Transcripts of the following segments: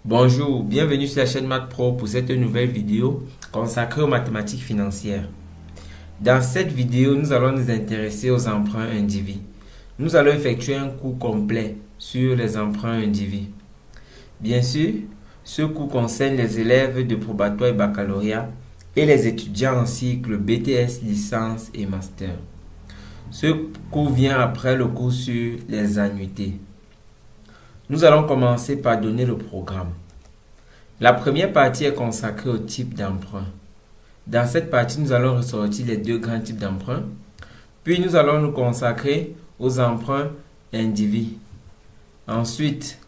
Bonjour, bienvenue sur la chaîne Math Pro pour cette nouvelle vidéo consacrée aux mathématiques financières. Dans cette vidéo, nous allons nous intéresser aux emprunts indivis. Nous allons effectuer un cours complet sur les emprunts indivis. Bien sûr, ce cours concerne les élèves de probatoire et baccalauréat et les étudiants en cycle BTS, licence et master. Ce cours vient après le cours sur les annuités. Nous allons commencer par donner le programme. La première partie est consacrée au type d'emprunt. Dans cette partie, nous allons ressortir les deux grands types d'emprunts. Puis, nous allons nous consacrer aux emprunts indivis. Ensuite,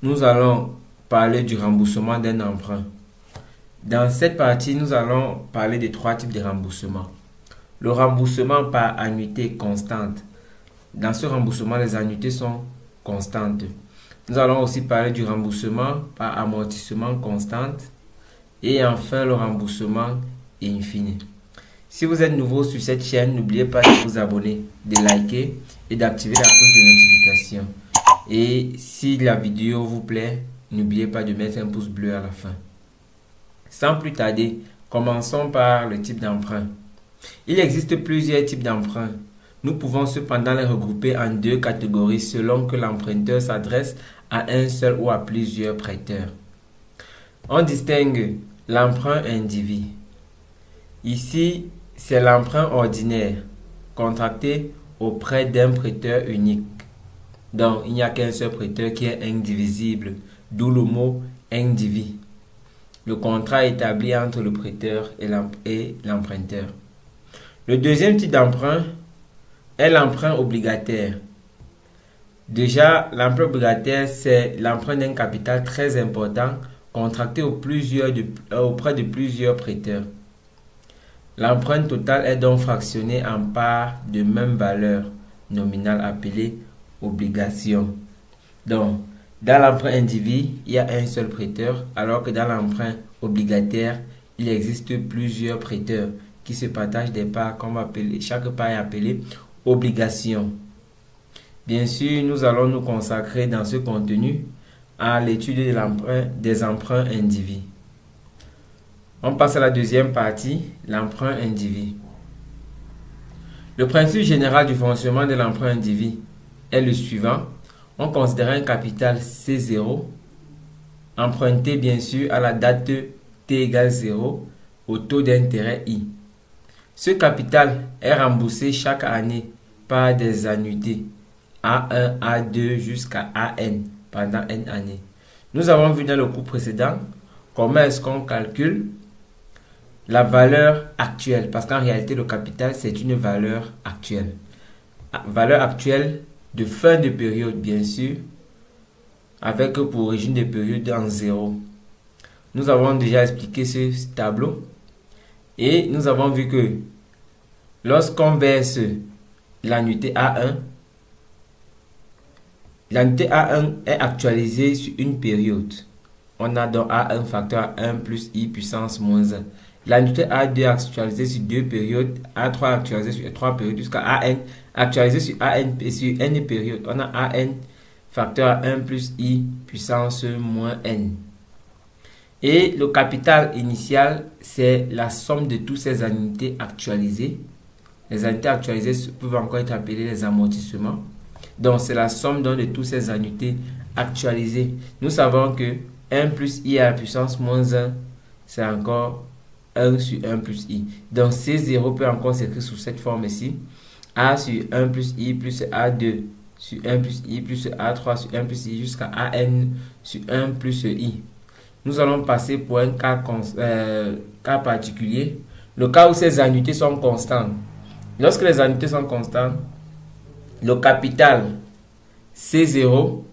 nous allons parler du remboursement d'un emprunt. Dans cette partie, nous allons parler des trois types de remboursement. Le remboursement par annuité constante. Dans ce remboursement, les annuités sont constantes. Nous allons aussi parler du remboursement par amortissement constante et enfin le remboursement infini. Si vous êtes nouveau sur cette chaîne, n'oubliez pas de vous abonner, de liker et d'activer la cloche de notification. Et si la vidéo vous plaît, n'oubliez pas de mettre un pouce bleu à la fin. Sans plus tarder, commençons par le type d'emprunt. Il existe plusieurs types d'emprunts. Nous pouvons cependant les regrouper en deux catégories selon que l'emprunteur s'adresse à un seul ou à plusieurs prêteurs. On distingue l'emprunt indivis. Ici, c'est l'emprunt ordinaire contracté auprès d'un prêteur unique. Donc, il n'y a qu'un seul prêteur qui est indivisible, d'où le mot indivis. Le contrat est établi entre le prêteur et l'emprunteur. Le deuxième type d'emprunt est l'emprunt obligataire. Déjà, l'emprunt obligataire, c'est l'emprunt d'un capital très important contracté auprès de plusieurs prêteurs. L'emprunt total est donc fractionné en parts de même valeur nominale appelée obligation. Donc, dans l'emprunt indivis, il y a un seul prêteur, alors que dans l'emprunt obligataire, il existe plusieurs prêteurs qui se partagent des parts qu'on va appeler, chaque part est appelée obligation. Bien sûr, nous allons nous consacrer dans ce contenu à l'étude des emprunts indivis. On passe à la deuxième partie, l'emprunt indivis. Le principe général du fonctionnement de l'emprunt indivis est le suivant. On considère un capital C0 emprunté bien sûr à la date T égale 0 au taux d'intérêt I. Ce capital est remboursé chaque année par des annuités A1, A2 jusqu'à AN pendant N années. Nous avons vu dans le cours précédent comment est-ce qu'on calcule la valeur actuelle, parce qu'en réalité le capital c'est une valeur actuelle. Valeur actuelle de fin de période bien sûr, avec pour origine de période en 0. Nous avons déjà expliqué ce tableau et nous avons vu que lorsqu'on verse l'annuité A1, l'annuité A1 est actualisée sur une période. On a donc A1 facteur 1 plus I puissance moins 1. L'annuité A2 est actualisée sur deux périodes. A3 actualisée sur 3 périodes jusqu'à AN actualisée sur AN et sur N périodes. On a AN facteur 1 plus I puissance moins N. Et le capital initial, c'est la somme de toutes ces annuités actualisées. Les annuités actualisées peuvent encore être appelées les amortissements. Donc, c'est la somme de toutes ces annuités actualisées. Nous savons que 1 plus I à la puissance moins 1, c'est encore 1 sur 1 plus I. Donc, C0 peut encore s'écrire sous cette forme ici. A sur 1 plus I plus A2 sur 1 plus I plus A3 sur 1 plus I jusqu'à AN sur 1 plus I. Nous allons passer pour un cas particulier. Le cas où ces annuités sont constantes. Lorsque les annuités sont constantes, le capital C0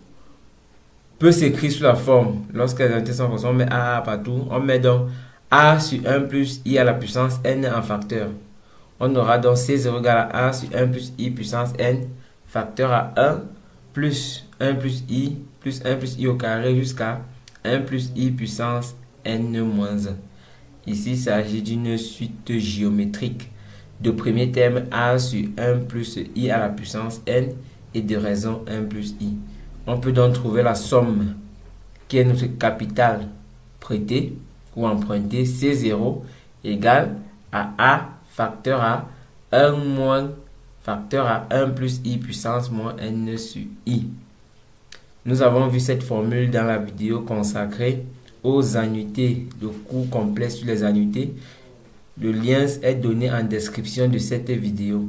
peut s'écrire sous la forme. Lorsque les annuités sont constantes, on met A partout. On met donc A sur 1 plus I à la puissance N en facteur. On aura donc C0 égale à A sur 1 plus I puissance N facteur à 1 plus 1 plus I plus 1 plus I au carré jusqu'à 1 plus I puissance N moins 1. Ici, il s'agit d'une suite géométrique de premier terme A sur 1 plus I à la puissance N et de raison 1 plus I. On peut donc trouver la somme qui est notre capital prêté ou emprunté, C0 égale à A facteur à 1 moins facteur à 1 plus I puissance moins N sur I. Nous avons vu cette formule dans la vidéo consacrée aux annuités, le coût complet sur les annuités. Le lien est donné en description de cette vidéo.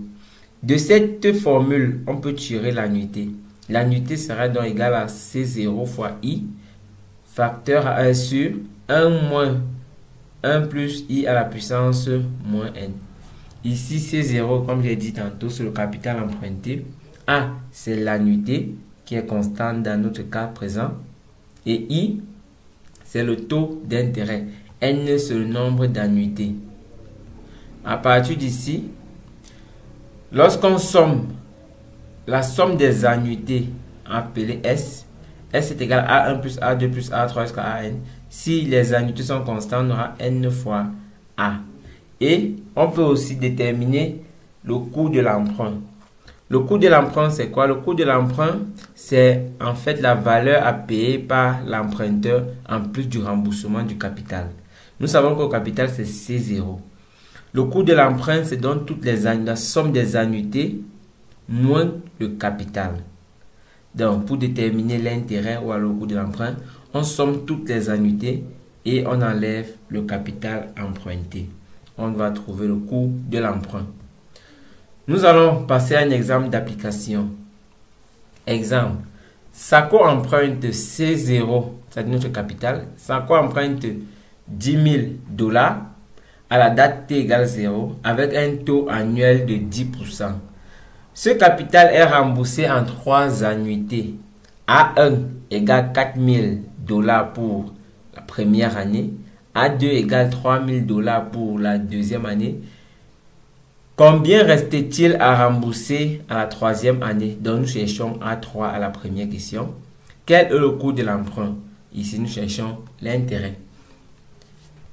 De cette formule, on peut tirer l'annuité. L'annuité sera donc égale à C0 fois I facteur à 1 sur 1 moins 1 plus I à la puissance moins N. Ici, C0, comme j'ai dit tantôt, c'est le capital emprunté. A, c'est l'annuité qui est constante dans notre cas présent. Et I, c'est le taux d'intérêt. N, c'est le nombre d'annuités. À partir d'ici, lorsqu'on somme la somme des annuités appelée S, S est égal à A1 plus A2 plus A3 jusqu'à AN. Si les annuités sont constantes, on aura N fois A. Et on peut aussi déterminer le coût de l'emprunt. Le coût de l'emprunt, c'est quoi? Le coût de l'emprunt, c'est en fait la valeur à payer par l'emprunteur en plus du remboursement du capital. Nous savons que le capital, c'est C0. Le coût de l'emprunt, c'est donc la somme des annuités moins le capital. Donc, pour déterminer l'intérêt ou le coût de l'emprunt, on somme toutes les annuités et on enlève le capital emprunté. On va trouver le coût de l'emprunt. Nous allons passer à un exemple d'application. Exemple. SACO emprunte C0, c'est notre capital. SACO emprunte 10 000 $ à la date T égale 0 avec un taux annuel de 10%. Ce capital est remboursé en 3 annuités. A1 égale 4 000 $ pour la première année. A2 égale 3 000 $ pour la deuxième année. Combien restait-il à rembourser à la troisième année? Donc nous cherchons A3 à la première question. Quel est le coût de l'emprunt? Ici nous cherchons l'intérêt.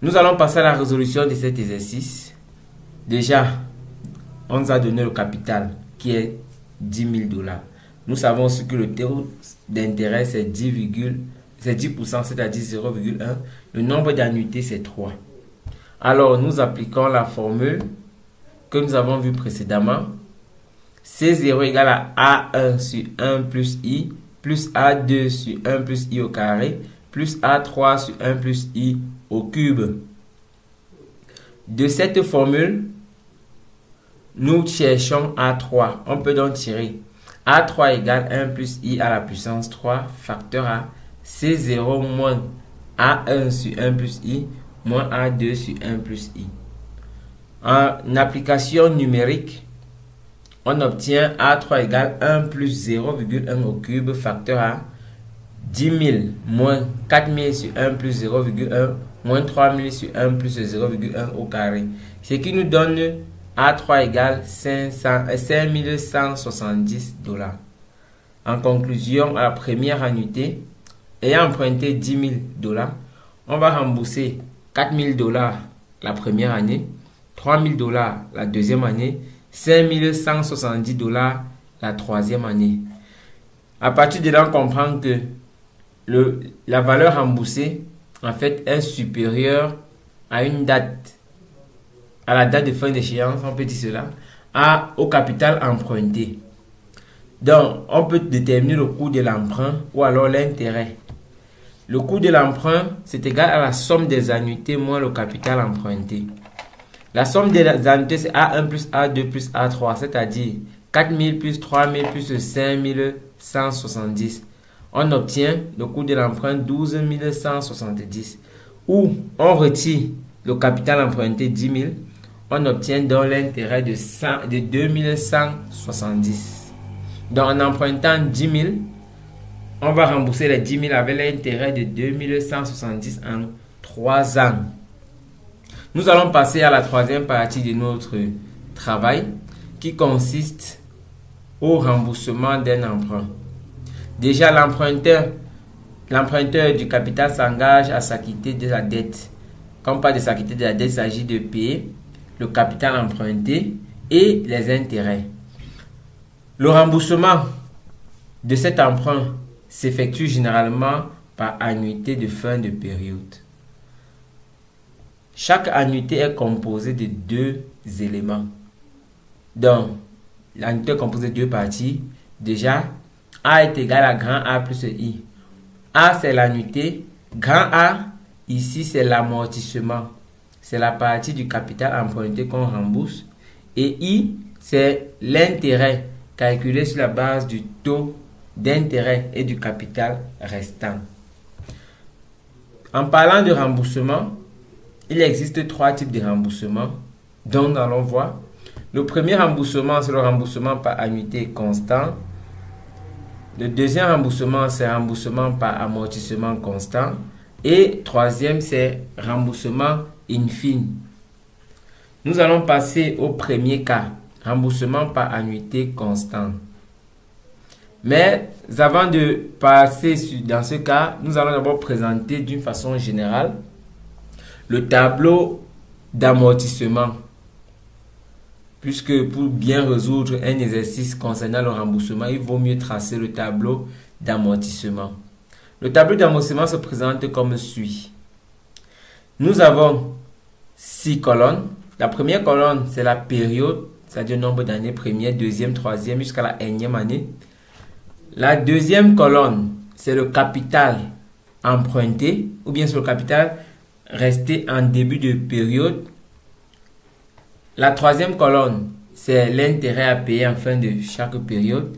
Nous allons passer à la résolution de cet exercice. Déjà, on nous a donné le capital qui est 10 000 $. Nous savons aussi que le taux d'intérêt c'est 10%, c'est-à-dire 0,1. Le nombre d'annuités c'est 3. Alors nous appliquons la formule que nous avons vue précédemment. C0 égale à A1 sur 1 plus I plus A2 sur 1 plus I au carré plus A3 sur 1 plus I au cube. De cette formule, nous cherchons A3. On peut donc tirer A3 égale 1 plus I à la puissance 3 facteur à C0 moins A1 sur 1 plus I moins A2 sur 1 plus I. En application numérique, on obtient A3 égale 1 plus 0,1 au cube facteur à 10 000 moins 4 000 sur 1 plus 0,1 moins 3 000 sur 1 plus 0,1 au carré. Ce qui nous donne A3 égale 5 170 $. En conclusion, à la première annuité, ayant emprunté 10 000 $, on va rembourser 4 000 $ la première année, 3 000 $ la deuxième année, 5 170 $ la troisième année. À partir de là, on comprend que la valeur remboursée en fait est supérieure à une date, à la date de fin d'échéance, on peut dire cela, au capital emprunté. Donc, on peut déterminer le coût de l'emprunt ou alors l'intérêt. Le coût de l'emprunt, c'est égal à la somme des annuités moins le capital emprunté. La somme des annuités, c'est A1 plus A2 plus A3, c'est-à-dire 4 000 plus 3 000 plus 5 170. On obtient le coût de l'emprunt 12 170. Ou on retire le capital emprunté 10 000, on obtient donc l'intérêt de 2 170. Donc en empruntant 10 000, on va rembourser les 10 000 avec l'intérêt de 2 170 en 3 ans. Nous allons passer à la troisième partie de notre travail qui consiste au remboursement d'un emprunt. Déjà, l'emprunteur du capital s'engage à s'acquitter de la dette. Quand on parle de s'acquitter de la dette, il s'agit de payer le capital emprunté et les intérêts. Le remboursement de cet emprunt s'effectue généralement par annuité de fin de période. Chaque annuité est composée de deux éléments. Donc, l'annuité est composée de deux parties. Déjà, A est égal à grand A plus I. A, c'est l'annuité. Grand A, ici, c'est l'amortissement. C'est la partie du capital emprunté qu'on rembourse. Et I, c'est l'intérêt calculé sur la base du taux d'intérêt et du capital restant. En parlant de remboursement, il existe trois types de remboursement dont nous allons voir. Le premier remboursement, c'est le remboursement par annuité constant. Le deuxième remboursement, c'est remboursement par amortissement constant. Et troisième, c'est remboursement in fine. Nous allons passer au premier cas, remboursement par annuité constante. Mais avant de passer dans ce cas, nous allons d'abord présenter d'une façon générale le tableau d'amortissement. Puisque pour bien résoudre un exercice concernant le remboursement, il vaut mieux tracer le tableau d'amortissement. Le tableau d'amortissement se présente comme suit. Nous avons 6 colonnes. La première colonne, c'est la période, c'est-à-dire nombre d'années première, deuxième, troisième, jusqu'à la énième année. La deuxième colonne, c'est le capital emprunté, ou bien c'est le capital resté en début de période. La troisième colonne, c'est l'intérêt à payer en fin de chaque période.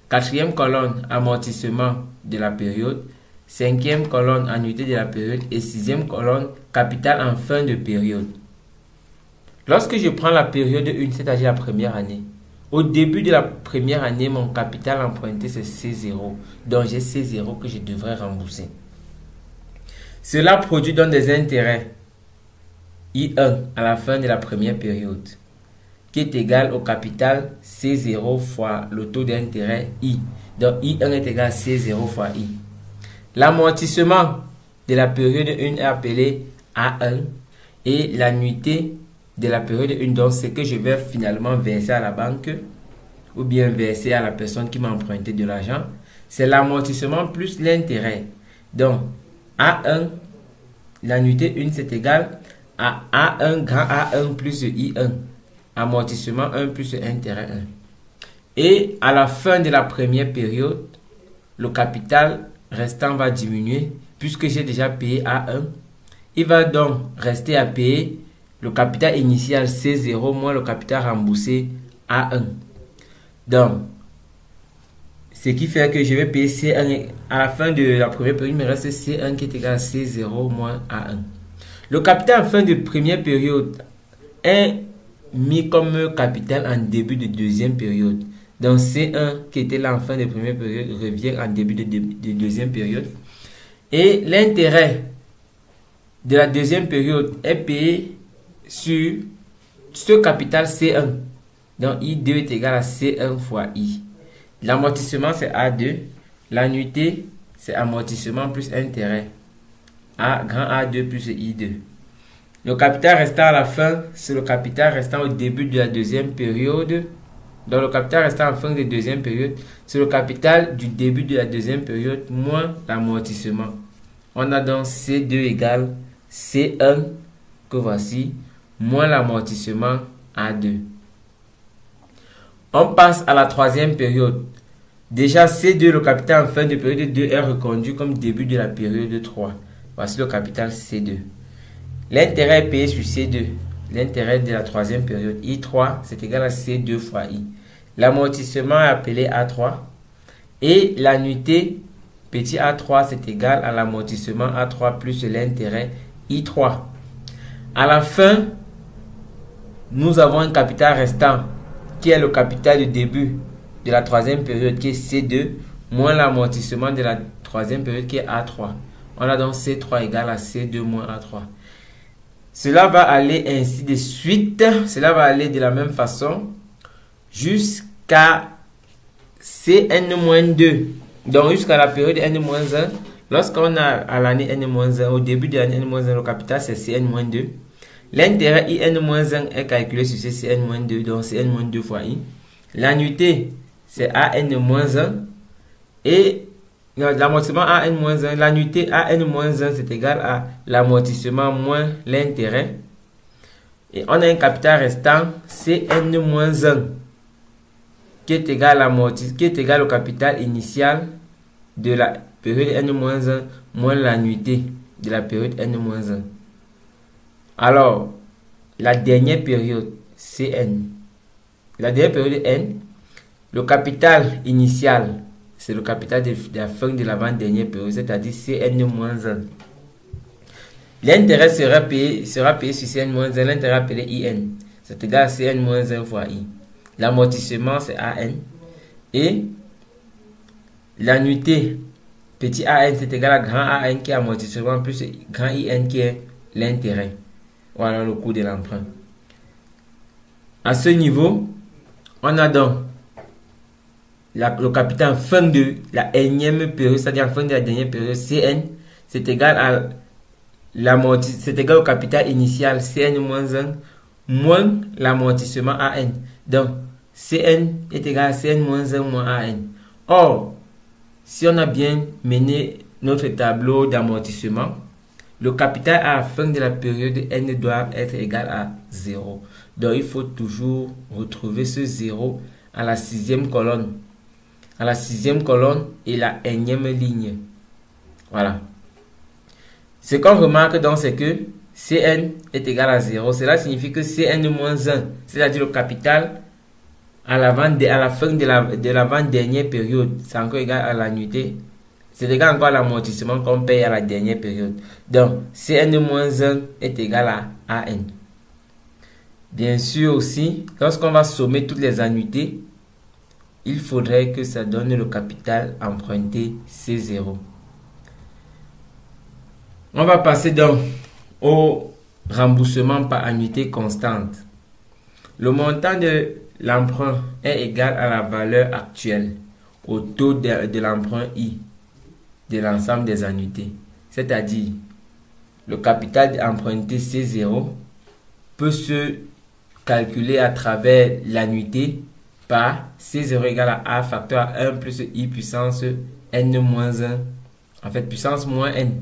Quatrième colonne, amortissement de la période. Cinquième colonne, annuité de la période. Et sixième colonne, capital en fin de période. Lorsque je prends la période 1, c'est-à-dire la première année, au début de la première année, mon capital emprunté, c'est C0. Donc, j'ai C0 que je devrais rembourser. Cela produit donc des intérêts I1 à la fin de la première période, qui est égal au capital C0 fois le taux d'intérêt I. Donc, I1 est égal à C0 fois I. L'amortissement de la période 1 est appelé A1 et l'annuité de la période 1, donc c'est que je vais finalement verser à la banque ou bien verser à la personne qui m'a emprunté de l'argent, c'est l'amortissement plus l'intérêt. Donc, A1, l'annuité 1, c'est égal à A1 grand A1 plus I1, amortissement 1 plus intérêt 1. Et à la fin de la première période, le capital restant va diminuer puisque j'ai déjà payé A1. Il va donc rester à payer le capital initial C0 moins le capital remboursé A1. Donc, ce qui fait que je vais payer C1 à la fin de la première période, il me reste C1 qui est égal à C0 moins A1. Le capital en fin de première période est mis comme capital en début de deuxième période. Donc C1 qui était là en fin de première période revient en début de deuxième période. Et l'intérêt de la deuxième période est payé sur ce capital C1. Donc I2 est égal à C1 fois I. L'amortissement c'est A2. L'annuité c'est amortissement plus intérêt. A grand A2 plus I2. Le capital restant à la fin, c'est le capital restant au début de la deuxième période. Donc le capital restant en fin de deuxième période, c'est le capital du début de la deuxième période moins l'amortissement. On a donc C2 égale C1 que voici moins l'amortissement A2. On passe à la troisième période. Déjà C2, le capital en fin de période 2 est reconduit comme début de la période 3. Voici le capital C2. L'intérêt est payé sur C2. L'intérêt de la troisième période I3, c'est égal à C2 fois I. L'amortissement est appelé A3. Et l'annuité petit A3, c'est égal à l'amortissement A3 plus l'intérêt I3. À la fin, nous avons un capital restant qui est le capital du début de la troisième période qui est C2 moins l'amortissement de la troisième période qui est A3. On a donc C3 égale à C2 moins A3. Cela va aller ainsi de suite. Cela va aller de la même façon jusqu'à Cn-2. Donc jusqu'à la période N-1. Lorsqu'on a à l'année N-1, au début de l'année N-1, le capital c'est Cn-2. L'intérêt IN-1 est calculé sur ce Cn-2. Donc Cn-2 fois I. L'annuité c'est AN-1. Et l'amortissement AN-1, l'annuité AN-1, c'est égal à l'amortissement moins l'intérêt. Et on a un capital restant CN-1 qui est égal au capital initial de la période N-1 moins l'annuité de la période N-1. Alors, la dernière période CN, la dernière période N, le capital initial, c'est le capital de la fin de l'avant-dernière période, c'est-à-dire CN-1. L'intérêt sera payé sur CN-1, l'intérêt appelé IN. C'est égal à CN-1 fois I. L'amortissement, c'est AN. Et l'annuité, petit AN, c'est égal à grand AN qui est amortissement plus grand IN qui est l'intérêt. Voilà le coût de l'emprunt. À ce niveau, on a donc le capital fin de la énième période, c'est-à-dire en fin de la dernière période, CN, c'est égal à c'est égal au capital initial CN-1 moins l'amortissement AN. Donc, CN est égal à CN-1 moins AN. Or, si on a bien mené notre tableau d'amortissement, le capital à la fin de la période N doit être égal à 0. Donc, il faut toujours retrouver ce 0 à la sixième colonne. À la sixième colonne et la énième ligne. Voilà. Ce qu'on remarque donc, c'est que Cn est égal à 0. Cela signifie que Cn-1, c'est-à-dire le capital à la fin de l'avant-dernière période, c'est encore égal à l'annuité. C'est égal encore à l'amortissement qu'on paye à la dernière période. Donc, Cn-1 est égal à An. Bien sûr aussi, lorsqu'on va sommer toutes les annuités, il faudrait que ça donne le capital emprunté C0. On va passer donc au remboursement par annuité constante. Le montant de l'emprunt est égal à la valeur actuelle au taux de l'emprunt I de l'ensemble des annuités. C'est-à-dire, le capital emprunté C0 peut se calculer à travers l'annuité par C0 égale à A facteur 1 plus I puissance N moins 1. En fait, puissance moins N.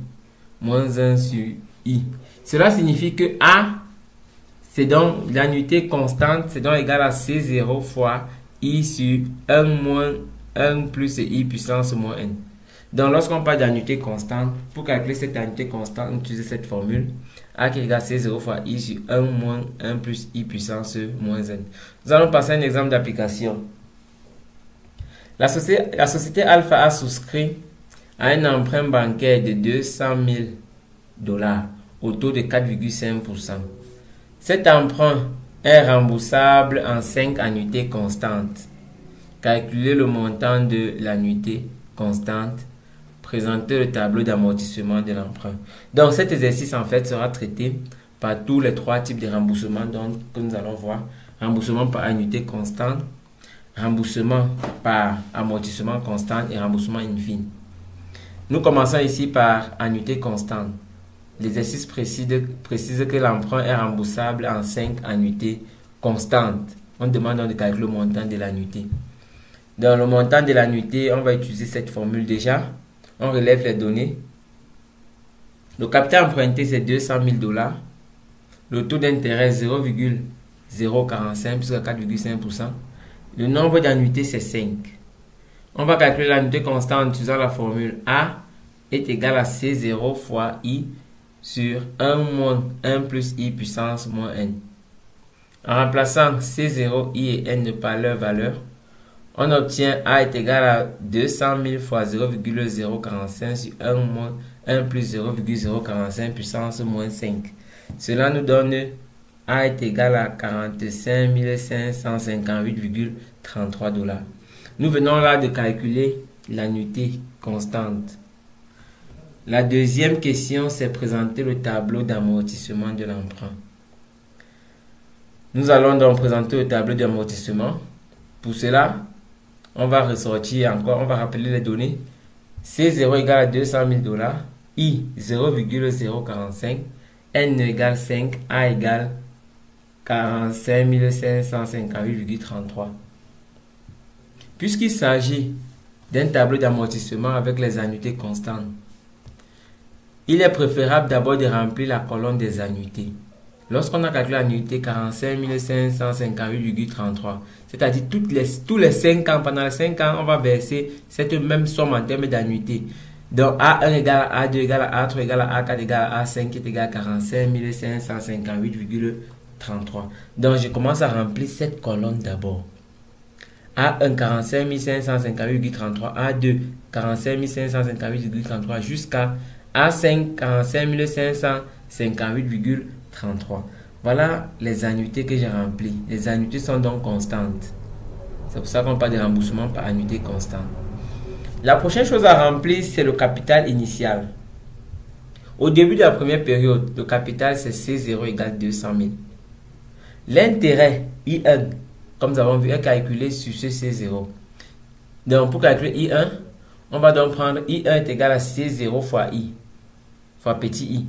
Moins 1 sur I. Cela signifie que A, c'est donc l'annuité constante, c'est donc égal à C0 fois I sur 1 moins 1 plus I puissance moins N. Donc, lorsqu'on parle d'annuité constante, pour calculer cette annuité constante, on utilise cette formule. A qui est égal à C0 fois I sur 1 moins 1 plus I puissance moins N. Nous allons passer à un exemple d'application. La société Alpha a souscrit à un emprunt bancaire de 200 000 $ au taux de 4,5%. Cet emprunt est remboursable en 5 annuités constantes. Calculez le montant de l'annuité constante. Présentez le tableau d'amortissement de l'emprunt. Donc cet exercice en fait sera traité par tous les 3 types de remboursements que nous allons voir. Remboursement par annuité constante, remboursement par amortissement constant et remboursement in fine. Nous commençons ici par annuité constante. L'exercice précise que l'emprunt est remboursable en 5 annuités constantes. On demande de calculer le montant de l'annuité. Dans le montant de l'annuité, on va utiliser cette formule déjà. On relève les données. Le capital emprunté, c'est 200 000 $. Le taux d'intérêt, 0,045 puisque 4,5%. Le nombre d'annuités, c'est 5. On va calculer l'annuité constante en utilisant la formule A est égal à C0 fois I sur 1 moins 1 plus I puissance moins N. En remplaçant C0, I et N par leur valeur, on obtient A est égal à 200 000 fois 0,045 sur 1 moins 1 plus 0,045 puissance moins 5. Cela nous donne A est égal à 45 558,33 $. Nous venons là de calculer l'annuité constante. La deuxième question, c'est présenter le tableau d'amortissement de l'emprunt. Nous allons donc présenter le tableau d'amortissement. Pour cela, on va ressortir encore, on va rappeler les données. C0 égale à 200 000 $, I 0,045, N égale 5, A égale 45 558,33. Puisqu'il s'agit d'un tableau d'amortissement avec les annuités constantes, il est préférable d'abord de remplir la colonne des annuités. Lorsqu'on a calculé l'annuité 45 558,33, c'est-à-dire tous les 5 ans, pendant les 5 ans, on va verser cette même somme en termes d'annuité. Donc A1 égale à A2 égale à A3 égale à A4 égale à A5 qui est égal à 45 558,33. Donc je commence à remplir cette colonne d'abord. A1 45 558,33, A2 45 558,33 jusqu'à A5 45 558,33. Voilà les annuités que j'ai remplies. Les annuités sont donc constantes. C'est pour ça qu'on parle de remboursement par annuité constante. La prochaine chose à remplir, c'est le capital initial. Au début de la première période, le capital c'est C0 égale 200 000. L'intérêt I1, comme nous avons vu, est calculé sur ce C0. Donc pour calculer I1, on va donc prendre I1 est égal à C0 fois I, fois petit I,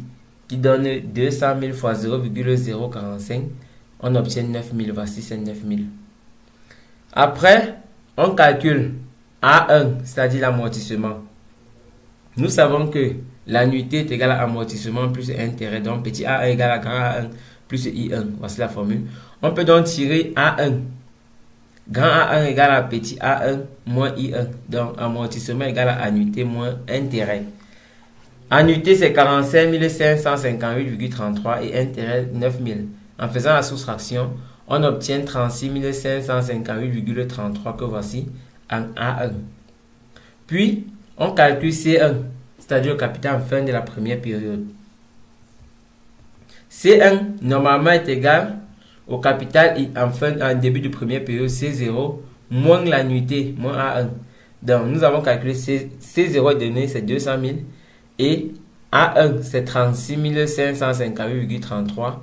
qui donne 200 000 fois 0,045. On obtient 9 000. Voici c'est 9 000. Après, on calcule A1, c'est-à-dire l'amortissement. Nous savons que l'annuité est égale à amortissement plus intérêt. Donc petit A1 égale à grand A1 plus I1. Voici la formule. On peut donc tirer A1. Grand A1 égale à petit A1 moins I1. Donc amortissement égale à annuité moins intérêt. Annuité c'est 45 558,33 et intérêt 9 000. En faisant la soustraction, on obtient 36 558,33 que voici en A1. Puis, on calcule C1, c'est-à-dire le capital en fin de la première période. C1, normalement, est égal au capital en début de première période C0 moins l'annuité, moins A1. Donc, nous avons calculé C0 est donné, c'est 200 000. Et A1, c'est 36 558,33.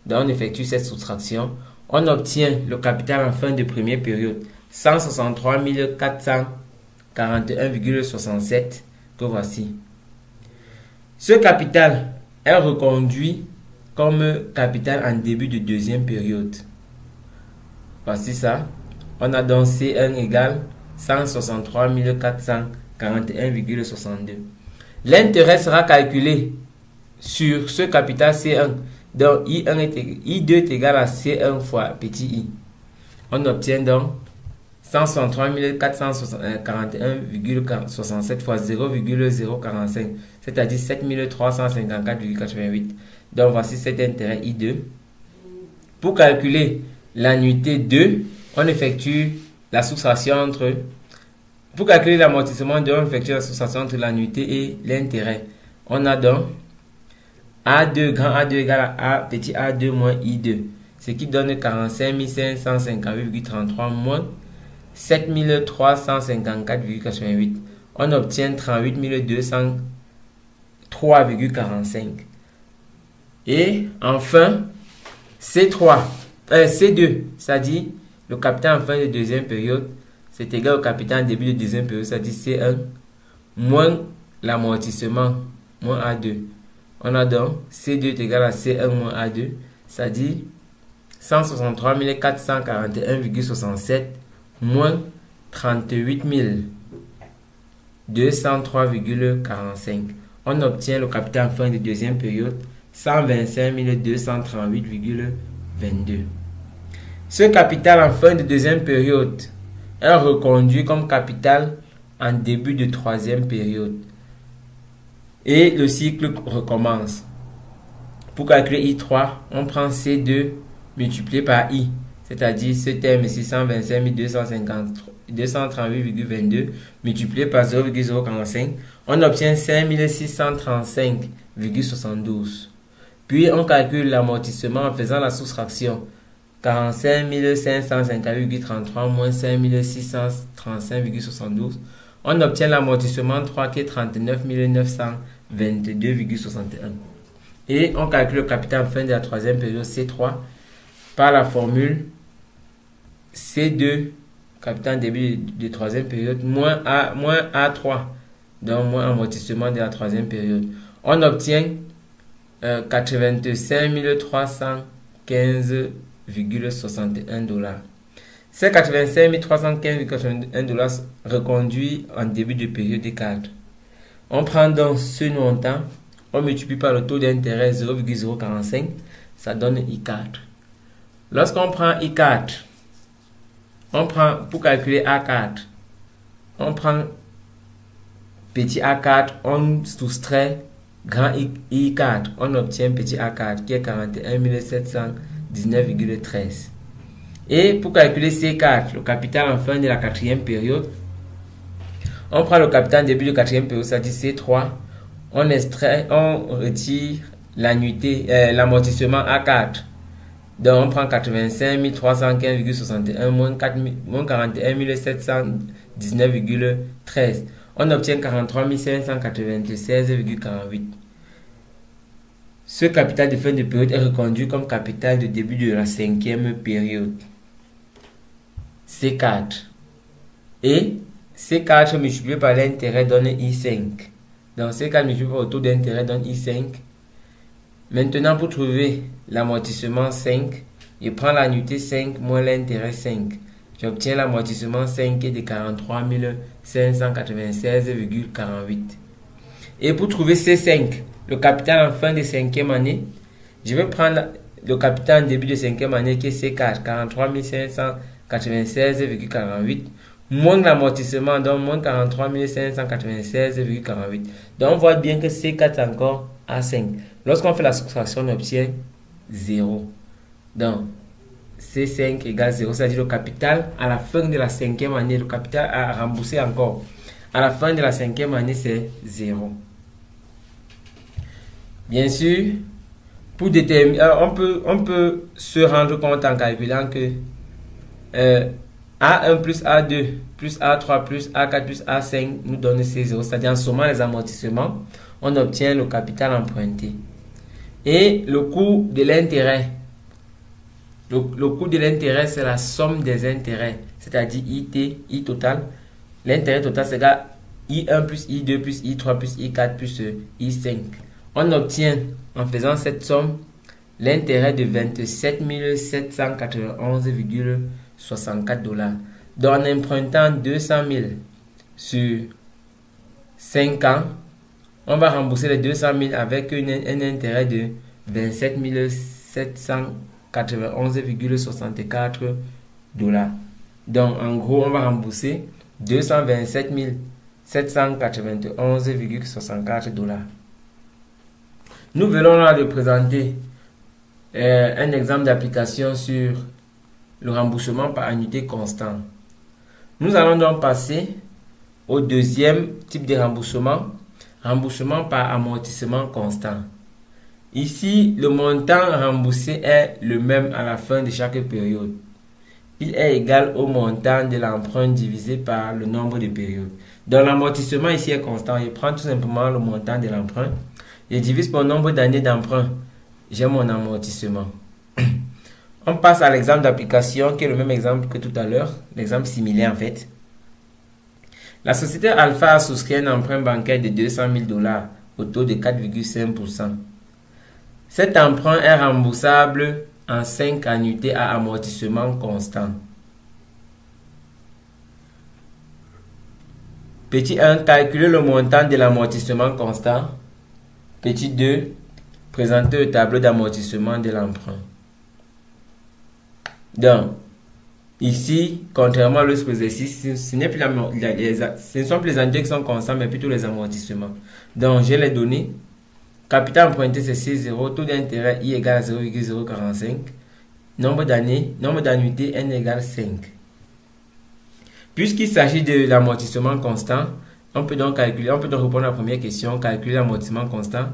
Donc, on effectue cette soustraction. On obtient le capital en fin de première période. 163 441,67 que voici. Ce capital est reconduit comme capital en début de deuxième période. Voici ça. On a donc C1 égale 163 441,62. L'intérêt sera calculé sur ce capital C1. Donc I2 est égal à C1 fois petit i. On obtient donc 163 441,67 fois 0,045, c'est-à-dire 7354,88. Donc voici cet intérêt I2. Pour calculer l'annuité 2, on effectue la soustraction entre... Pour calculer l'amortissement 2, on effectue la soustraction entre l'annuité et l'intérêt. On a donc A2, grand A2 égale à petit A2 moins I2, ce qui donne 45 558,33 moins 7354,88. On obtient 38 203,45. Et enfin, C2, c'est-à-dire le capital en fin de deuxième période, c'est égal au capital en début de deuxième période, c'est-à-dire C1 moins l'amortissement moins A2. On a donc C2 est égal à C1 moins A2, c'est-à-dire 163 441,67 moins 38 203,45. On obtient le capital en fin de deuxième période, 125 238,22. Ce capital en fin de deuxième période est reconduit comme capital en début de troisième période. Et le cycle recommence. Pour calculer I3, on prend C2 multiplié par I, c'est-à-dire ce terme ici 125 238,22 multiplié par 0,045, on obtient 5635,72. Puis on calcule l'amortissement en faisant la soustraction. 45 558,33 moins 5635,72. On obtient l'amortissement 3 qui est 39 922,61. Et on calcule le capital en fin de la troisième période C3 par la formule C2, capital en début de troisième période, moins A3, donc moins amortissement de la troisième période. On obtient 85 315,61 $. C'est 85 315,81 $ reconduits en début de période des cadres. On prend donc ce montant, on multiplie par le taux d'intérêt 0,045, ça donne I4. Lorsqu'on prend I4, on prend, pour calculer A4, on prend petit A4, on soustrait grand I4, on obtient petit A4 qui est 41 719,13. Et pour calculer C4, le capital en fin de la quatrième période, on prend le capital en début de quatrième période, c'est-à-dire C3, on retire l'annuité, l'amortissement A4. Donc on prend 85 315,61 moins 41 719,13. On obtient 43 596,48. Ce capital de fin de période est reconduit comme capital de début de la cinquième période. C4. Et C4 multiplié par l'intérêt donne I5. Donc C4 multiplié par le taux d'intérêt donne I5. Maintenant, pour trouver l'amortissement 5, je prends l'annuité 5 moins l'intérêt 5. J'obtiens l'amortissement 5 qui est de 43 596,48. Et pour trouver C5, le capital en fin de cinquième année, je vais prendre le capital en début de cinquième année qui est C4, 43 596,48, moins l'amortissement, donc moins 43 596,48. Donc on voit bien que C4 est encore A5. Lorsqu'on fait la soustraction, on obtient 0. Donc, C5 égale 0, c'est-à-dire le capital à la fin de la cinquième année, le capital à rembourser encore. À la fin de la cinquième année, c'est 0. Bien sûr, pour déterminer, on peut se rendre compte en calculant que A1 plus A2 plus A3 plus A4 plus A5 nous donne C0, c'est-à-dire en sommant les amortissements, on obtient le capital emprunté. Et le coût de l'intérêt, le coût de l'intérêt, c'est la somme des intérêts, c'est-à-dire I total. L'intérêt total, c'est égal I1 plus I2 plus I3 plus I4 plus I5. On obtient, en faisant cette somme, l'intérêt de 27 791,64 $. Donc, en empruntant 200 000 sur 5 ans, on va rembourser les 200 000 avec un intérêt de 27 791,64 $. Donc, en gros, on va rembourser 227 791,64 $. Nous venons là de présenter un exemple d'application sur le remboursement par annuité constante. Nous allons donc passer au deuxième type de remboursement, remboursement par amortissement constant. Ici, le montant remboursé est le même à la fin de chaque période. Il est égal au montant de l'emprunt divisé par le nombre de périodes. Donc l'amortissement ici est constant. Je prends tout simplement le montant de l'emprunt. Je divise par le nombre d'années d'emprunt. J'ai mon amortissement. On passe à l'exemple d'application qui est le même exemple que tout à l'heure. L'exemple similaire en fait. La société Alpha a souscrit un emprunt bancaire de 200 000 $ au taux de 4,5%. Cet emprunt est remboursable en 5 annuités à amortissement constant. Petit 1, calculer le montant de l'amortissement constant. Petit 2, présenter le tableau d'amortissement de l'emprunt. Donc, ici, contrairement à l'autre exercice, ce ne sont plus les annuités qui sont constants, mais plutôt les amortissements. Donc, j'ai les données. Capital emprunté, c'est C0. Taux d'intérêt, I égale 0,045. Nombre d'années, nombre d'annuités, N égale 5. Puisqu'il s'agit de l'amortissement constant, on peut donc répondre à la première question, calculer l'amortissement constant.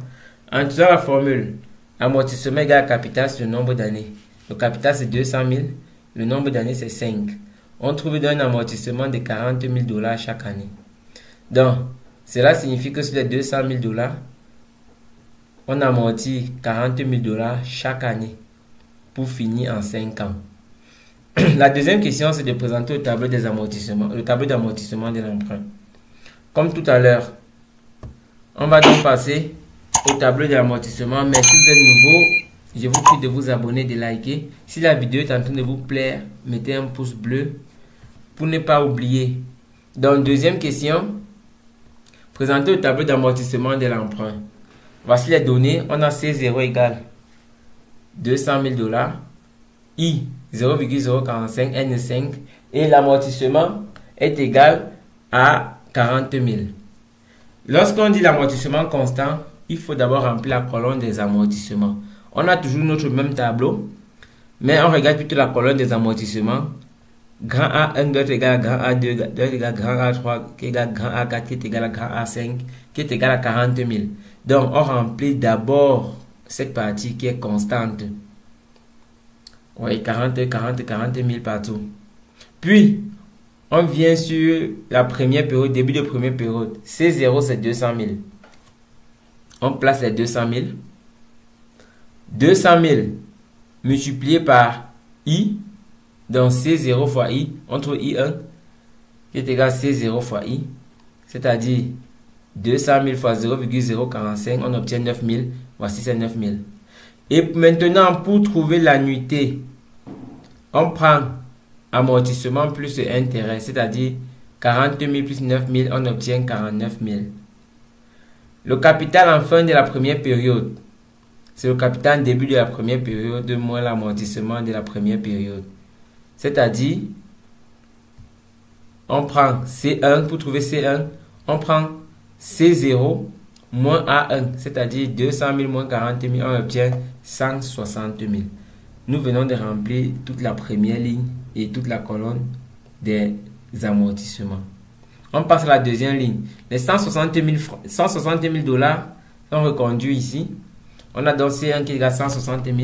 En utilisant la formule, amortissement égale capital sur le nombre d'années. Le capital, c'est 200 000. Le nombre d'années, c'est 5. On trouve un amortissement de 40 000 $ chaque année. Donc, cela signifie que sur les 200 000 $, on amortit 40 000 $ chaque année pour finir en 5 ans. La deuxième question, c'est de présenter le tableau des amortissements, le tableau d'amortissement de l'emprunt. Comme tout à l'heure, on va donc passer au tableau d'amortissement, mais si vous êtes nouveau, je vous prie de vous abonner, de liker. Si la vidéo est en train de vous plaire, mettez un pouce bleu pour ne pas oublier. Donc, deuxième question. Présentez le tableau d'amortissement de l'emprunt. Voici les données. On a C0 égale 200 000 $, I 0,045, N5 et l'amortissement est égal à 40 000. Lorsqu'on dit l'amortissement constant, il faut d'abord remplir la colonne des amortissements. On a toujours notre même tableau, mais on regarde plutôt la colonne des amortissements. Grand A1 doit être égal à grand A2, doit être égal à grand A3, qui est égal à grand A4, qui est égal à grand A5, qui est égal à 40 000. Donc, on remplit d'abord cette partie qui est constante. Oui, 40 000 partout. Puis, on vient sur la première période, début de première période. C0, c'est 200 000. On place les 200 000. 200 000 multiplié par I. Donc, C0 fois I, on trouve I1 qui est égal à C0 fois I. C'est-à-dire 200 000 fois 0,045, on obtient 9 000. Voici ces 9 000. Et maintenant, pour trouver l'annuité, on prend amortissement plus intérêt, c'est-à-dire 40 000 plus 9 000, on obtient 49 000. Le capital en fin de la première période, c'est le capital en début de la première période moins l'amortissement de la première période. C'est-à-dire, on prend C1, pour trouver C1, on prend C0 moins A1, c'est-à-dire 200 000 moins 40 000, on obtient 160 000. Nous venons de remplir toute la première ligne et toute la colonne des amortissements. On passe à la deuxième ligne. Les 160 000 $, sont reconduits ici. On a donc C1 qui est égal à 160 000.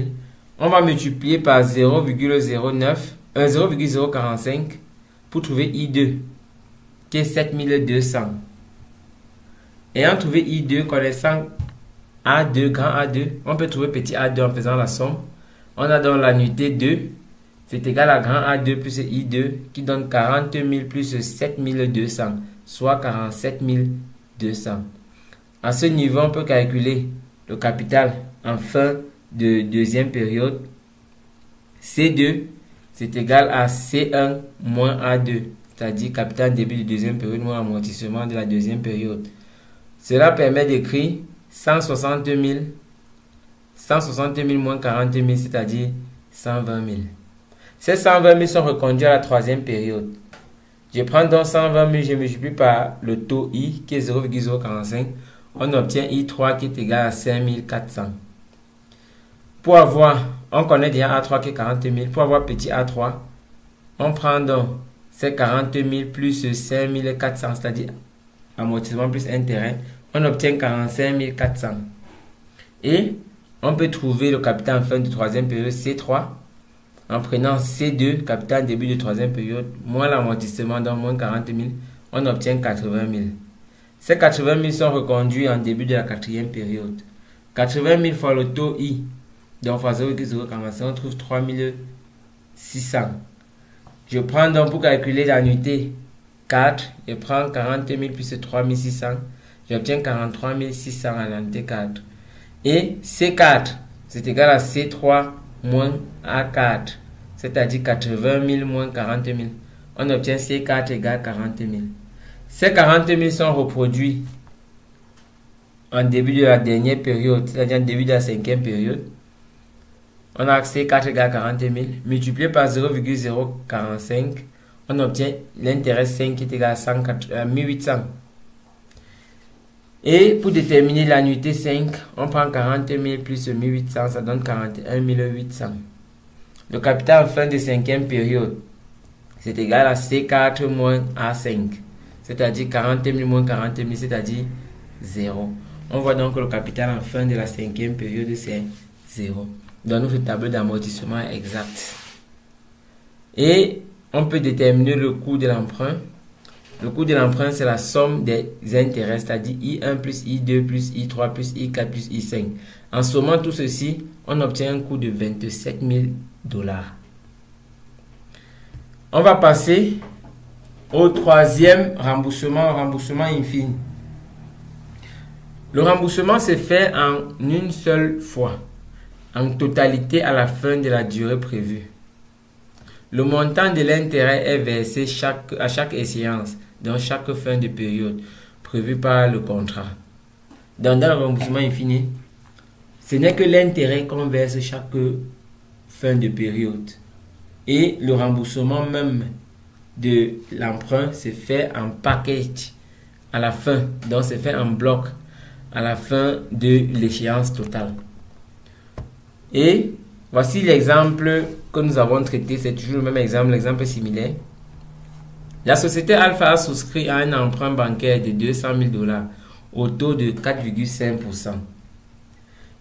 On va multiplier par 0,045 pour trouver I2 qui est 7200. Et en trouver I2 connaissant A2, grand A2, on peut trouver petit A2 en faisant la somme. On a donc l'annuité 2, c'est égal à grand A2 plus I2 qui donne 40 000 plus 7200, soit 47 200. À ce niveau, on peut calculer le capital en fin de deuxième période. C2, c'est égal à C1 moins A2, c'est-à-dire capital début de deuxième période moins amortissement de la deuxième période. Cela permet d'écrire 160 000 moins 40 000, c'est-à-dire 120 000. Ces 120 000 sont reconduits à la troisième période. Je prends donc 120 000, je multiplie par le taux I qui est 0,045. On obtient I3 qui est égal à 5400. Pour avoir, on connaît déjà A3 qui est 40 000. Pour avoir petit A3, on prend donc ces 40 000 plus 5400, c'est-à-dire amortissement plus intérêt. On obtient 45 400. Et on peut trouver le capital en fin de troisième période C3 en prenant C2, capital début de troisième période, moins l'amortissement, donc moins 40 000, on obtient 80 000. Ces 80 000 sont reconduits en début de la quatrième période. 80 000 fois le taux I, donc fois 0,045, on trouve 3 600. Je prends donc pour calculer l'annuité 4, je prends 40 000 plus 3 600, j'obtiens 43 600 à l'annuité 4. Et C4, c'est égal à C3 moins A4, c'est-à-dire 80 000 moins 40 000. On obtient C4 égale 40 000. Ces 40 000 sont reproduits en début de la dernière période, c'est-à-dire en début de la cinquième période. On a C4 égale 40 000, multiplié par 0,045, on obtient l'intérêt 5 qui est égal à 1800. Et pour déterminer l'annuité 5, on prend 40 000 plus 1800, ça donne 41 800. Le capital en fin de cinquième période, c'est égal à C4 moins A5, c'est-à-dire 40 000 moins 40 000, c'est-à-dire 0. On voit donc que le capital en fin de la cinquième période, c'est 0. Dans notre tableau d'amortissement exact. Et on peut déterminer le coût de l'emprunt. Le coût de l'emprunt, c'est la somme des intérêts, c'est-à-dire I1 plus I2 plus I3 plus I4 plus I5. En sommant tout ceci, on obtient un coût de 27 000 $. On va passer au troisième remboursement, remboursement infini. Le remboursement se fait en une seule fois. en totalité à la fin de la durée prévue. Le montant de l'intérêt est versé à chaque échéance, dans chaque fin de période prévue par le contrat. Dans le remboursement infini, ce n'est que l'intérêt qu'on verse chaque fin de période. Et le remboursement même de l'emprunt se fait en package à la fin. Donc, c'est fait en bloc à la fin de l'échéance totale. Et voici l'exemple que nous avons traité. C'est toujours le même exemple, l'exemple similaire. La société Alpha a souscrit à un emprunt bancaire de 200 000 $ au taux de 4,5%.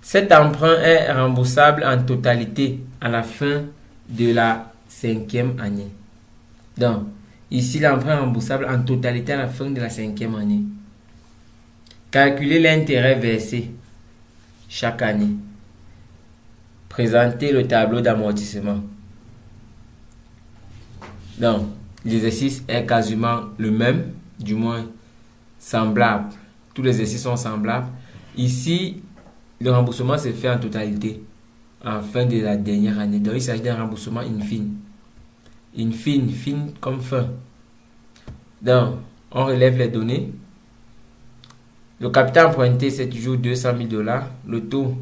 Cet emprunt est remboursable en totalité à la fin de la 5e année. Donc, ici, l'emprunt est remboursable en totalité à la fin de la 5e année. Calculer l'intérêt versé chaque année. Présenter le tableau d'amortissement. Donc, l'exercice est quasiment le même, du moins semblable. Tous les exercices sont semblables. Ici, le remboursement se fait en totalité en fin de la dernière année. Donc, il s'agit d'un remboursement in fine. In fine, fine comme fin. Donc, on relève les données. Le capital emprunté, c'est toujours 200 000 $. Le taux,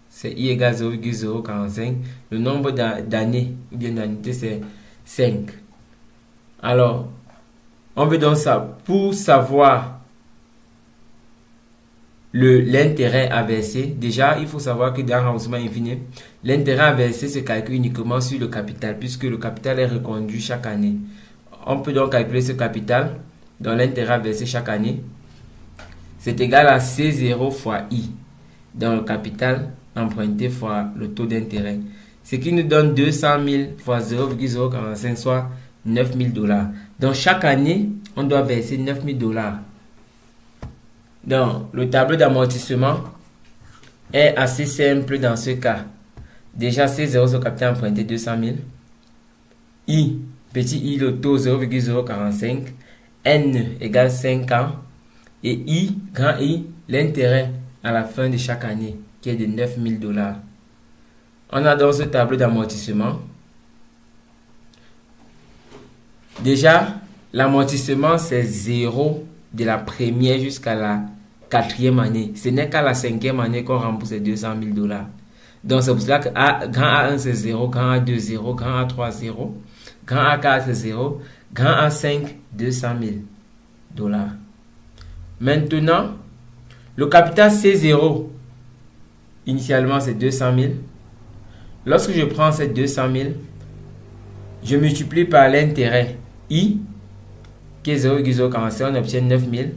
c'est I égale 0,045. Le nombre d'années, ou bien d'annuités, c'est 5. Alors, on veut donc ça. Pour savoir l'intérêt à verser, déjà, il faut savoir que dans le remboursement infini, l'intérêt à verser se calcule uniquement sur le capital, puisque le capital est reconduit chaque année. On peut donc calculer ce capital, dont l'intérêt à verser chaque année, c'est égal à C0 fois I, dans le capital emprunté fois le taux d'intérêt. Ce qui nous donne 200 000 fois 0,045, soit 9 000 $. Donc, chaque année, on doit verser 9 000 $. Donc, le tableau d'amortissement est assez simple dans ce cas. Déjà, C0 sur le capital emprunté 200 000. I, petit I, le taux 0,045. N égale 5 ans. Et I, grand I, l'intérêt à la fin de chaque année, qui est de 9 000 $. On a donc ce tableau d'amortissement. Déjà, l'amortissement, c'est 0 de la première jusqu'à la 4e année. Ce n'est qu'à la 5e année qu'on rembourse les 200 000 $. Donc, c'est pour cela que grand A1, c'est 0, grand A2, 0, grand A3, 0, grand A4, 0, grand A5, 200 000 $. Maintenant, le capital C0, initialement, c'est 200 000. Lorsque je prends ces 200 000, je multiplie par l'intérêt I, qui est 0,045, on obtient 9 000.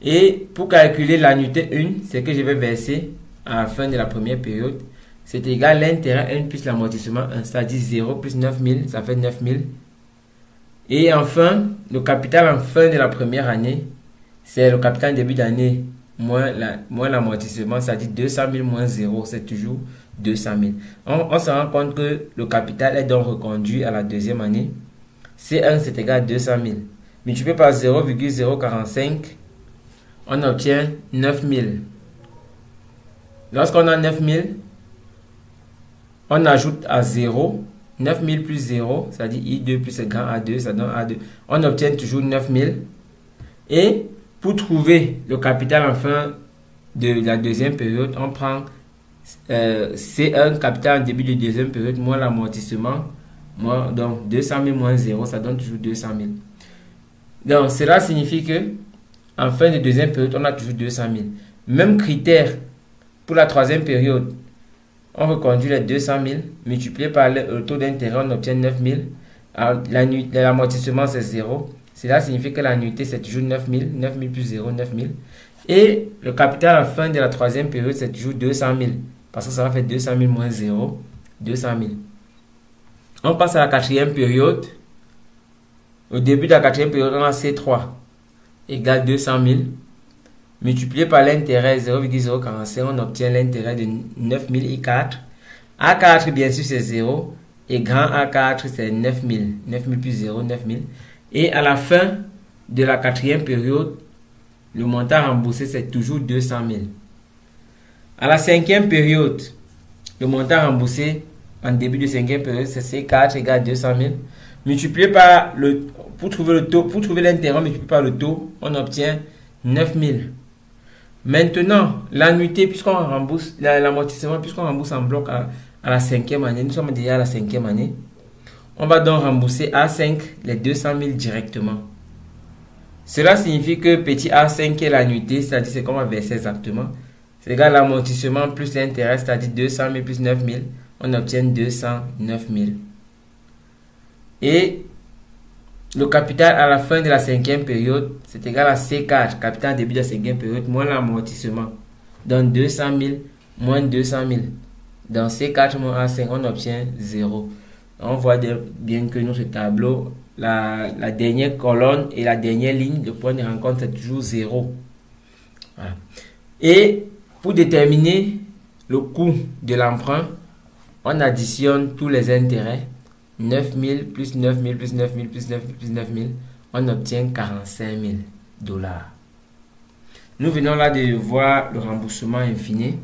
Et pour calculer l'annuité 1, c'est que je vais verser à la fin de la première période. C'est égal à l'intérêt 1 plus l'amortissement 1, c'est-à-dire 0 plus 9 000, ça fait 9 000. Et enfin, le capital en fin de la première année, c'est le capital en début d'année moins l'amortissement, c'est-à-dire 200 000 moins 0, c'est toujours 200 000. On se rend compte que le capital est donc reconduit à la deuxième année. C1, c'est égal à 200 000. Multiplié par 0,045, on obtient 9 000. Lorsqu'on a 9 000, on ajoute à 0. 9 000 plus 0, c'est-à-dire I2 plus grand A2, ça donne A2. On obtient toujours 9 000. Et pour trouver le capital en fin de la deuxième période, on prend C1, capital en début de deuxième période, moins l'amortissement. Donc 200 000 moins 0, ça donne toujours 200 000. Donc cela signifie que en fin de deuxième période, on a toujours 200 000. Même critère pour la troisième période. On reconduit les 200 000, multiplié par le taux d'intérêt, on obtient 9 000. L'amortissement, c'est 0. Cela signifie que l'annuité, c'est toujours 9 000. 9 000 plus 0, 9 000. Et le capital à la fin de la troisième période, c'est toujours 200 000. Parce que ça va faire 200 000 moins 0, 200 000. On passe à la quatrième période. Au début de la quatrième période, on a C3 égale 200 000. Multiplié par l'intérêt 0,045, on obtient l'intérêt de 9000 I4. A4, bien sûr, c'est 0. Et grand A4, c'est 9000. 9000 plus 0, 9000. Et à la fin de la quatrième période, le montant remboursé, c'est toujours 200 000. À la cinquième période, le montant remboursé en début de cinquième période, c'est C4 égale 200 000. Multiplié par le... Pour trouver le taux, pour trouver l'intérêt, multiplié par le taux, on obtient 9 000. Maintenant, l'annuité, puisqu'on rembourse, l'amortissement, puisqu'on rembourse en bloc à la cinquième année, nous sommes déjà à la cinquième année, on va donc rembourser A5 les 200 000 directement. Cela signifie que petit A5 qui est l'annuité, c'est-à-dire c'est qu'on va verser exactement, c'est égal à l'amortissement plus l'intérêt, c'est-à-dire 200 000 plus 9 000, on obtient 209 000. Et le capital à la fin de la cinquième période, c'est égal à C4, capital début de la cinquième période, moins l'amortissement. Donc 200 000 moins 200 000. Dans C4 moins A5, on obtient 0. On voit bien que notre tableau, la dernière colonne et la dernière ligne, le point de rencontre, c'est toujours 0. Voilà. Et pour déterminer le coût de l'emprunt, on additionne tous les intérêts. 9 000 plus 9 000 plus 9 000 plus 9 000 plus 9 000, on obtient 45 000 $. Nous venons là de voir le remboursement infini.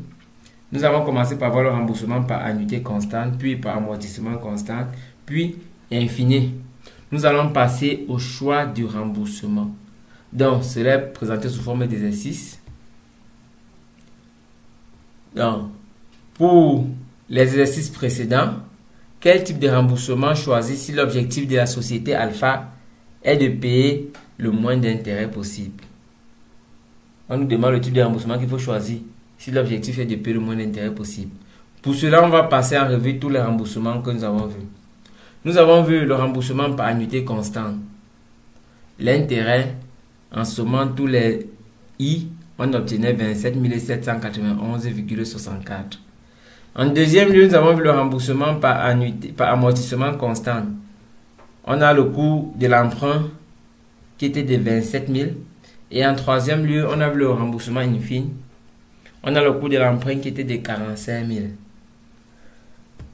Nous avons commencé par voir le remboursement par annuité constante, puis par amortissement constant, puis infini. Nous allons passer au choix du remboursement. Donc, cela est présenté sous forme d'exercice. Donc, pour les exercices précédents, quel type de remboursement choisir si l'objectif de la société alpha est de payer le moins d'intérêt possible? On nous demande le type de remboursement qu'il faut choisir si l'objectif est de payer le moins d'intérêt possible. Pour cela, on va passer en revue tous les remboursements que nous avons vus. Nous avons vu le remboursement par annuité constante. L'intérêt, en sommant tous les I, on obtenait 27 791,64. En deuxième lieu, nous avons vu le remboursement par annuité, par amortissement constant. On a le coût de l'emprunt qui était de 27 000. Et en troisième lieu, on a vu le remboursement infini. On a le coût de l'emprunt qui était de 45 000.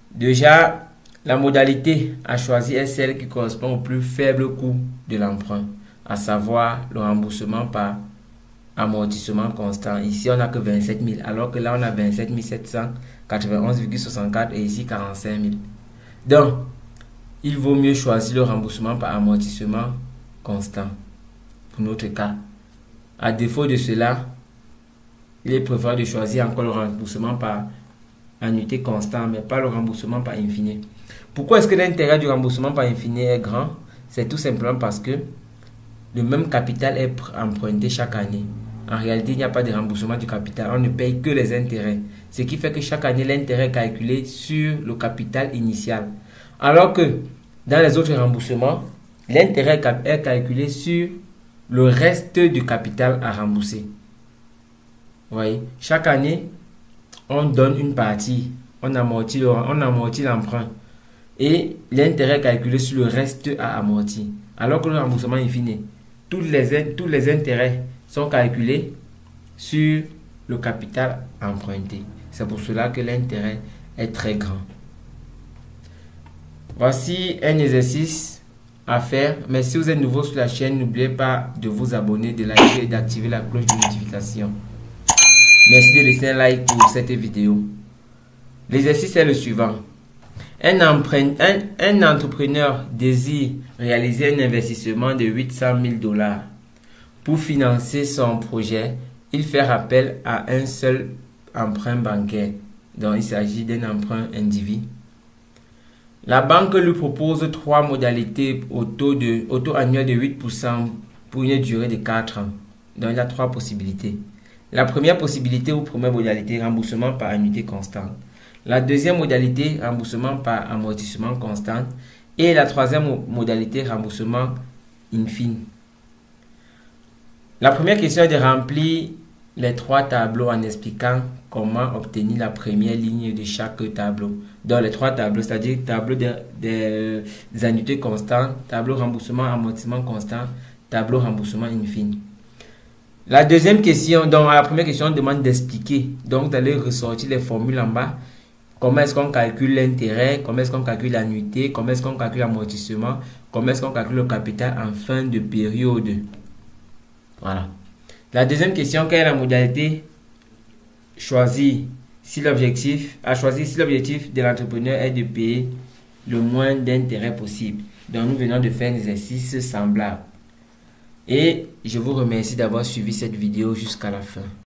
Déjà, la modalité à choisir est celle qui correspond au plus faible coût de l'emprunt, à savoir le remboursement par amortissement constant. Ici, on n'a que 27 000, alors que là, on a 27 791,64 et ici 45 000. Donc, il vaut mieux choisir le remboursement par amortissement constant pour notre cas. À défaut de cela, il est préférable de choisir encore le remboursement par annuité constante, mais pas le remboursement par infini. Pourquoi est-ce que l'intérêt du remboursement par infini est grand? C'est tout simplement parce que le même capital est emprunté chaque année. En réalité, il n'y a pas de remboursement du capital. On ne paye que les intérêts. Ce qui fait que chaque année, l'intérêt est calculé sur le capital initial. Alors que dans les autres remboursements, l'intérêt est calculé sur le reste du capital à rembourser. Vous voyez, chaque année, on donne une partie. On amortit l'emprunt. Et l'intérêt est calculé sur le reste à amortir. Alors que le remboursement est fini. Tous les intérêts sont calculés sur le capital emprunté. C'est pour cela que l'intérêt est très grand. Voici un exercice à faire. Mais si vous êtes nouveau sur la chaîne, n'oubliez pas de vous abonner, de liker et d'activer la cloche de notification. Merci de laisser un like pour cette vidéo. L'exercice est le suivant. Un entrepreneur désire réaliser un investissement de 800 000 $. Pour financer son projet, il fait appel à un seul emprunt bancaire. Donc, il s'agit d'un emprunt individu. La banque lui propose 3 modalités au taux annuel de 8% pour une durée de 4 ans. Donc, il y a 3 possibilités. La première possibilité ou première modalité, remboursement par annuité constante. La deuxième modalité, remboursement par amortissement constant. Et la troisième modalité, remboursement infini. La première question est de remplir les 3 tableaux en expliquant comment obtenir la première ligne de chaque tableau. Dans les 3 tableaux, c'est-à-dire tableau des annuités constantes, tableau remboursement amortissement constant, tableau remboursement infini. La deuxième question, donc à la première question, on demande d'expliquer. Donc d'aller ressortir les formules en bas. Comment est-ce qu'on calcule l'intérêt, comment est-ce qu'on calcule l'annuité, comment est-ce qu'on calcule l'amortissement, comment est-ce qu'on calcule le capital en fin de période. Voilà. La deuxième question, quelle est la modalité choisir si l'objectif de l'entrepreneur est de payer le moins d'intérêt possible. Donc nous venons de faire un exercice semblable. Et je vous remercie d'avoir suivi cette vidéo jusqu'à la fin.